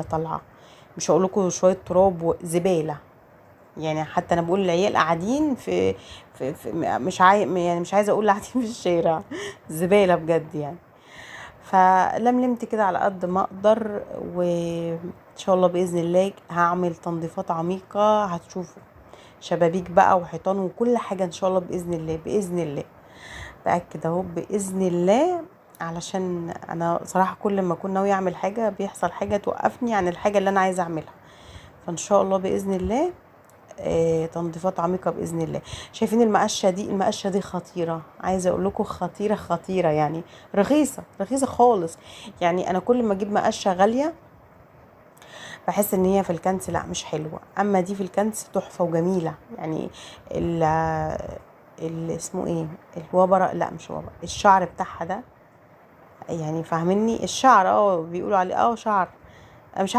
طالعه، مش هقول لكم شويه تراب وزباله. يعني حتى انا بقول العيال قاعدين في مش عايزه اقول قاعدين في الشارع. زباله بجد يعني. فلملمت كده على قد ما اقدر، وان شاء الله باذن الله هعمل تنظيفات عميقه، هتشوفوا شبابيك بقى وحيطان وكل حاجه ان شاء الله باذن الله باذن الله. بأكد اهو باذن الله، علشان انا صراحه كل ما اكون ناويه اعمل حاجه بيحصل حاجه توقفني عن الحاجه اللي انا عايزه اعملها. فان شاء الله باذن الله تنظيفات عميقه باذن الله. شايفين المقشه دي؟ المقشه دي خطيره، عايزه اقول لكم خطيره خطيره يعني. رخيصه رخيصه خالص. يعني انا كل ما اجيب مقشه غاليه بحس ان هي في الكنس لا مش حلوه، اما دي في الكنس تحفه وجميله يعني. ال اسمه ايه، الوبره، لا مش وبره، الشعر بتاعها ده، يعني فاهميني؟ الشعر بيقولوا عليه شعر.